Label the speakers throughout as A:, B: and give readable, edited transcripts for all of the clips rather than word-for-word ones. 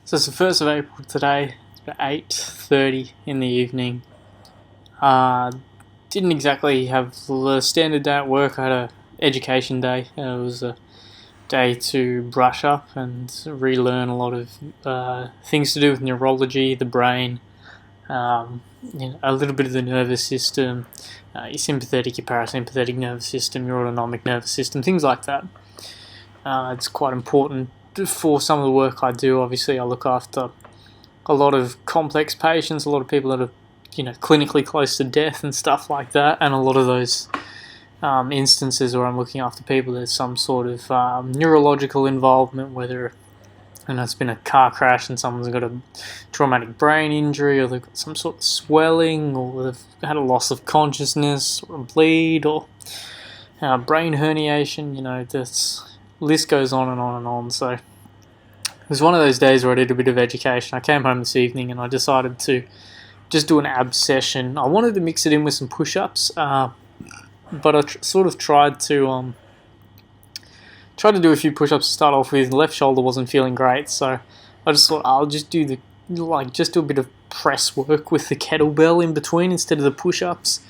A: So it's the 1st of April today. It's about 8:30 in the evening. Uh, didn't exactly have the standard day at work. I had a education day. It was a day to brush up and relearn a lot of things to do with neurology, the brain, a little bit of the nervous system, your sympathetic, your parasympathetic nervous system, your autonomic nervous system, things like that. It's quite important for some of the work I do. Obviously, I look after a lot of complex patients, a lot of people that are, clinically close to death and stuff like that, and a lot of those instances where I'm looking after people, there's some sort of neurological involvement, whether it's been a car crash and someone's got a traumatic brain injury, or they've got some sort of swelling, or they've had a loss of consciousness, or a bleed, or brain herniation. This list goes on and on and on. So it was one of those days where I did a bit of education. I came home this evening and I decided to just do an ab session. I wanted to mix it in with some push-ups, but I sort of tried to do a few push-ups to start off with. The left shoulder wasn't feeling great, so I just thought I'll just do a bit of press work with the kettlebell in between instead of the push-ups,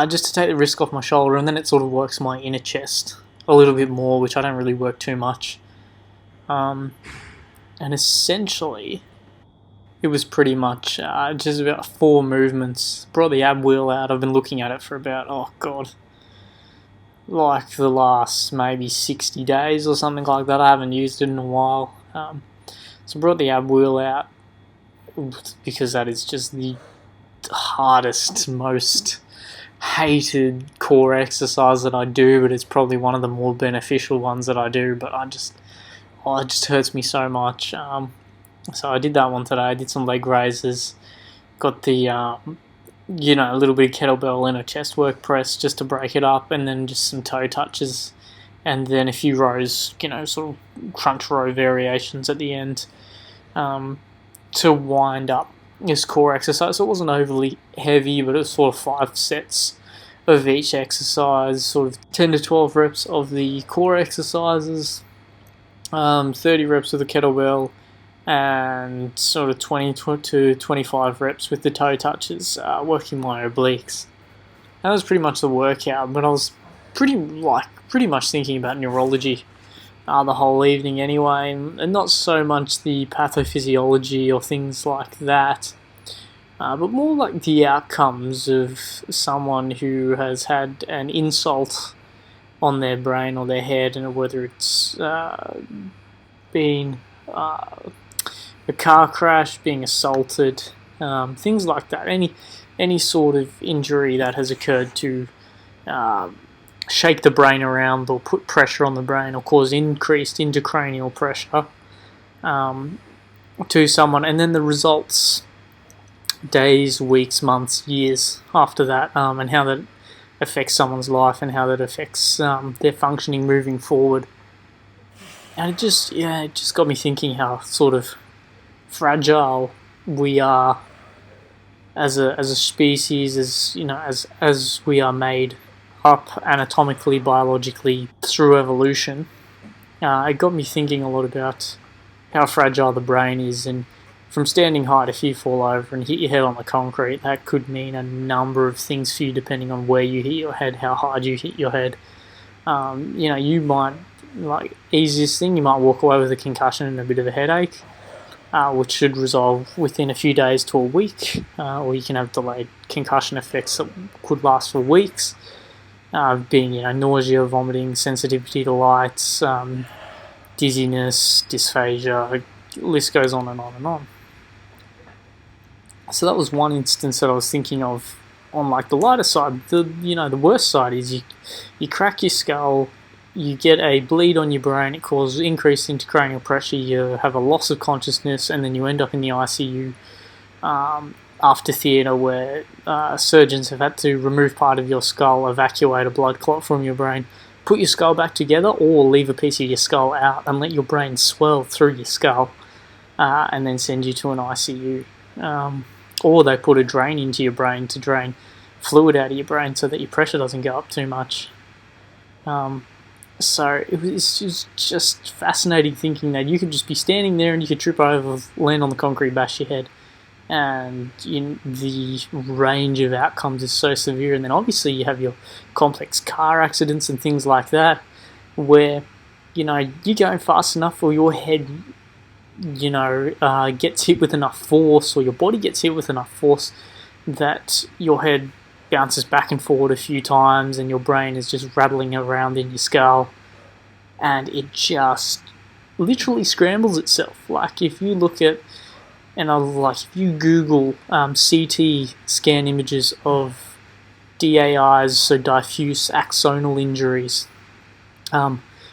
A: just to take the risk off my shoulder, and then it sort of works my inner chest a little bit more, which I don't really work too much. And essentially, it was pretty much just about 4 movements. Brought the ab wheel out. I've been looking at it for about, like the last maybe 60 days or something like that. I haven't used it in a while. So I brought the ab wheel out because that is just the hardest, most hated core exercise that I do, but it's probably one of the more beneficial ones that I do. But it just hurts me so much. So I did that one today. I did some leg raises, got the a little bit of kettlebell and a chest work press just to break it up, and then just some toe touches, and then a few rows, sort of crunch row variations at the end, to wind up this core exercise. So it wasn't overly heavy, but it was sort of 5 sets of each exercise, sort of 10 to 12 reps of the core exercises, 30 reps with the kettlebell, and sort of 20 to 25 reps with the toe touches, working my obliques. That was pretty much the workout, but I was pretty much thinking about neurology the whole evening anyway, and not so much the pathophysiology or things like that, but more like the outcomes of someone who has had an insult on their brain or their head, and whether it's been a car crash, being assaulted, things like that. Any sort of injury that has occurred to shake the brain around, or put pressure on the brain, or cause increased intracranial pressure to someone, and then the results days, weeks, months, years after that, and how that affects someone's life, and how that affects their functioning moving forward. And it just got me thinking how sort of fragile we are as a species, as we are made up anatomically, biologically through evolution. It got me thinking a lot about how fragile the brain is, and from standing height, if you fall over and hit your head on the concrete, that could mean a number of things for you depending on where you hit your head, how hard you hit your head. You might, easiest thing, you might walk away with a concussion and a bit of a headache, which should resolve within a few days to a week, or you can have delayed concussion effects that could last for weeks, being nausea, vomiting, sensitivity to lights, dizziness, dysphagia. List goes on and on and on. So that was one instance that I was thinking of. On the lighter side, the worst side is you crack your skull, you get a bleed on your brain, it causes increased intracranial pressure, you have a loss of consciousness, and then you end up in the ICU after theatre, where surgeons have had to remove part of your skull, evacuate a blood clot from your brain, put your skull back together, or leave a piece of your skull out and let your brain swell through your skull, and then send you to an ICU. Or they put a drain into your brain to drain fluid out of your brain so that your pressure doesn't go up too much. So it was just fascinating thinking that you could just be standing there and you could trip over, land on the concrete, bash your head, and the range of outcomes is so severe. And then obviously you have your complex car accidents and things like that, where you're going fast enough, or your head gets hit with enough force, or your body gets hit with enough force that your head bounces back and forward a few times and your brain is just rattling around in your skull, and it just literally scrambles itself. Like if you look at, if you Google CT scan images of DAIs, so diffuse axonal injuries,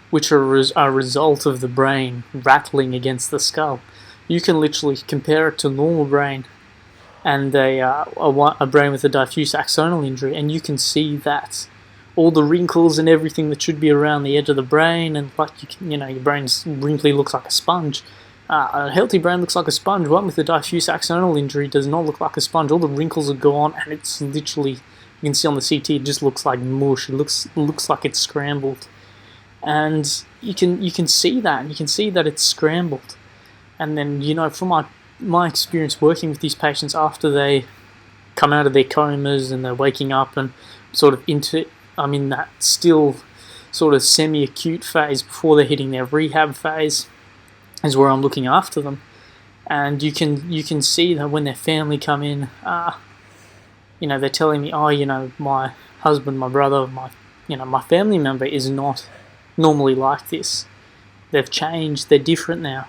A: which are a result of the brain rattling against the skull, you can literally compare it to a normal brain and a brain with a diffuse axonal injury, and you can see that all the wrinkles and everything that should be around the edge of the brain, and your brain's wrinkly, looks like a sponge. A healthy brain looks like a sponge. One with a diffuse axonal injury does not look like a sponge. All the wrinkles are gone, and it's literally, you can see on the CT, it just looks like mush. It looks like it's scrambled, and you can see that, and you can see that it's scrambled. And then from my experience working with these patients, after they come out of their comas and they're waking up and sort of I'm in that still sort of semi-acute phase before they're hitting their rehab phase, is where I'm looking after them. And you can see that when their family come in, they're telling me, my husband, my brother, my family member is not normally like this. They've changed, they're different now.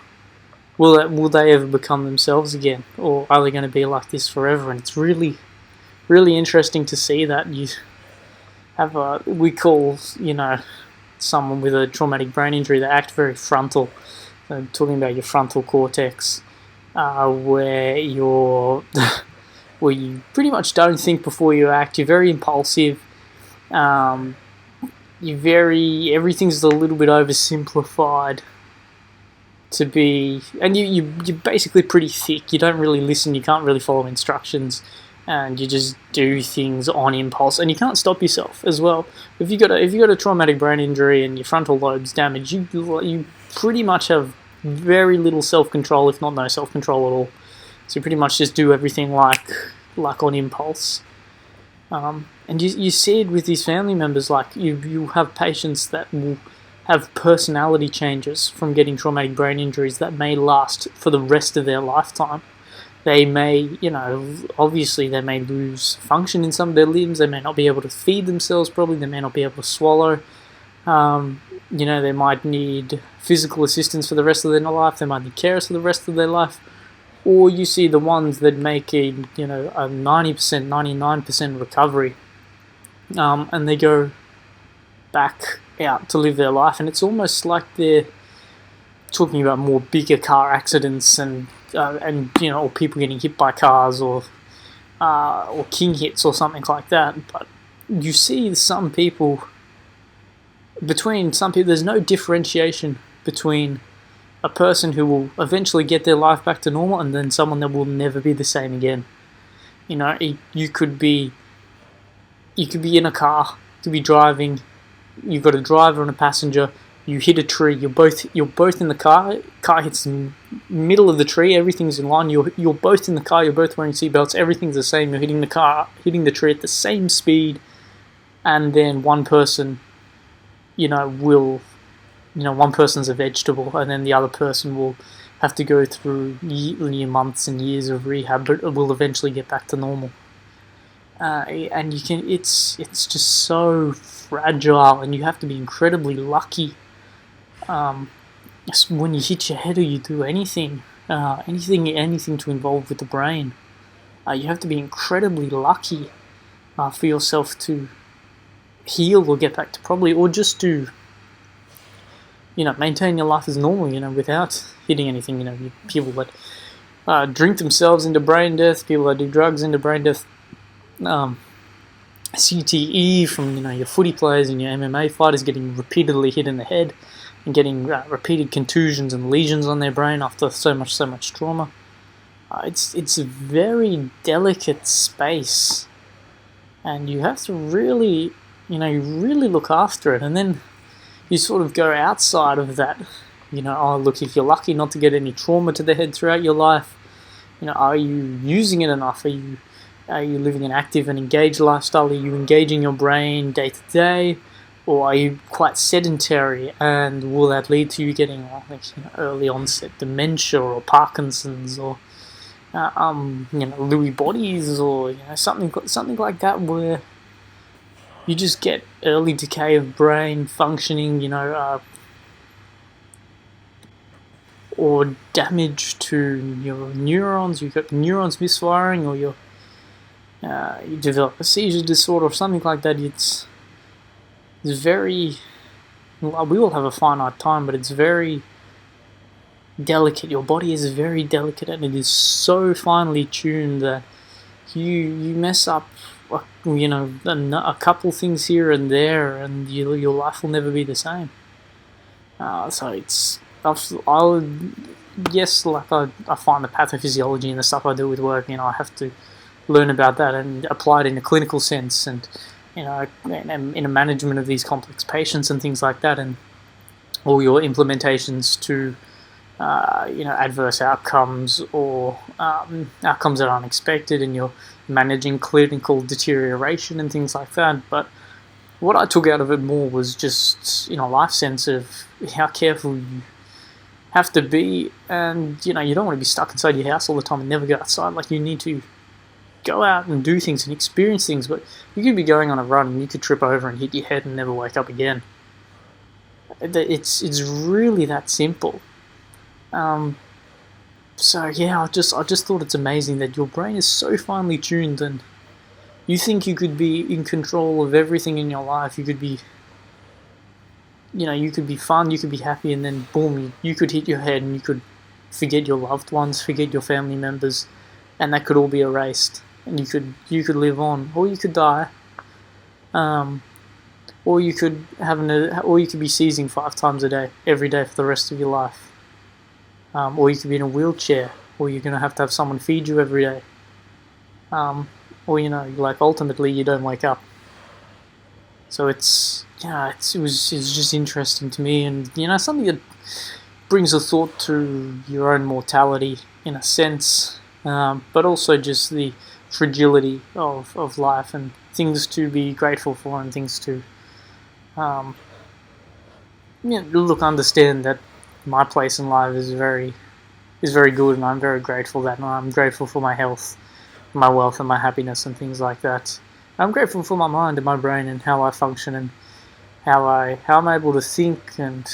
A: Will they ever become themselves again, or are they going to be like this forever? And it's really, really interesting to see that. You have we call someone with a traumatic brain injury, they act very frontal. So talking about your frontal cortex, where where you pretty much don't think before you act. You're very impulsive. Everything's a little bit oversimplified to be, and you're basically pretty thick. You don't really listen, you can't really follow instructions, and you just do things on impulse, and you can't stop yourself as well. If you got a traumatic brain injury and your frontal lobe's damaged, you pretty much have very little self-control, if not no self-control at all. So you pretty much just do everything like on impulse. And you see it with these family members. Like you have patients that will have personality changes from getting traumatic brain injuries that may last for the rest of their lifetime. They may, obviously they may lose function in some of their limbs. They may not be able to feed themselves properly. They may not be able to swallow. They might need physical assistance for the rest of their life. They might need carers for the rest of their life. Or you see the ones that make a 90%, 99% recovery, and they go back out to live their life, and it's almost like they're talking about more bigger car accidents and or people getting hit by cars or king hits or something like that. But you see there's no differentiation between a person who will eventually get their life back to normal and then someone that will never be the same again. You could be in a car, you could be driving, you've got a driver and a passenger, you hit a tree, you're both in the car hits the middle of the tree, everything's in line, you're both in the car, you're both wearing seatbelts, everything's the same, you're hitting the tree at the same speed, and then one person, one person's a vegetable, and then the other person will have to go through months and years of rehab, but will eventually get back to normal. And it's just so fragile, and you have to be incredibly lucky. When you hit your head or you do anything to involve with the brain, you have to be incredibly lucky for yourself to heal or get back to properly, or just to maintain your life as normal, without hitting anything. People that drink themselves into brain death, people that do drugs into brain death, CTE from your footy players and your MMA fighters getting repeatedly hit in the head and getting repeated contusions and lesions on their brain after so much trauma. It's a very delicate space, and you have to really really look after it. And then you sort of go outside of that. Oh look, if you're lucky not to get any trauma to the head throughout your life, are you using it enough? Are you living an active and engaged lifestyle? Are you engaging your brain day to day? Or are you quite sedentary, and will that lead to you getting early onset dementia or Parkinson's or Lewy bodies or something like that, where you just get early decay of brain functioning, or damage to your neurons. You've got neurons misfiring, or you develop a seizure disorder or something like that. It's very, we all have a finite time, but it's very delicate. Your body is very delicate, and it is so finely tuned that you mess up, a couple things here and there, and your life will never be the same. So it's, I find the pathophysiology and the stuff I do with work, I have to learn about that and apply it in a clinical sense, and in a management of these complex patients and things like that, and all your implementations to adverse outcomes or outcomes that are unexpected, and you're managing clinical deterioration and things like that. But what I took out of it more was just life sense of how careful you have to be, and you don't want to be stuck inside your house all the time and never go outside. Like, you need to go out and do things and experience things, but you could be going on a run and you could trip over and hit your head and never wake up again. It's really that simple. So yeah, I just thought it's amazing that your brain is so finely tuned, and you think you could be in control of everything in your life. You could be, you could be fun, you could be happy, and then boom, you could hit your head and you could forget your loved ones, forget your family members, and that could all be erased. And you could live on, or you could die, or you could be seizing 5 times a day, every day for the rest of your life, or you could be in a wheelchair, or you're gonna have to have someone feed you every day, or ultimately you don't wake up. So it was just interesting to me, and something that brings a thought to your own mortality in a sense, but also just the fragility of life, and things to be grateful for, and things to understand that my place in life is very good, and I'm very grateful that, and I'm grateful for my health, my wealth, and my happiness, and things like that. I'm grateful for my mind and my brain and how I function, and how I'm able to think, and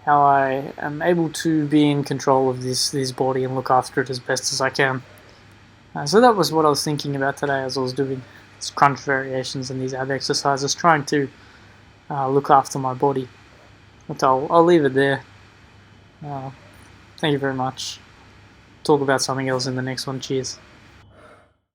A: how I am able to be in control of this body and look after it as best as I can. So that was what I was thinking about today as I was doing these crunch variations and these ab exercises, trying to look after my body. But I'll leave it there. Thank you very much. Talk about something else in the next one. Cheers.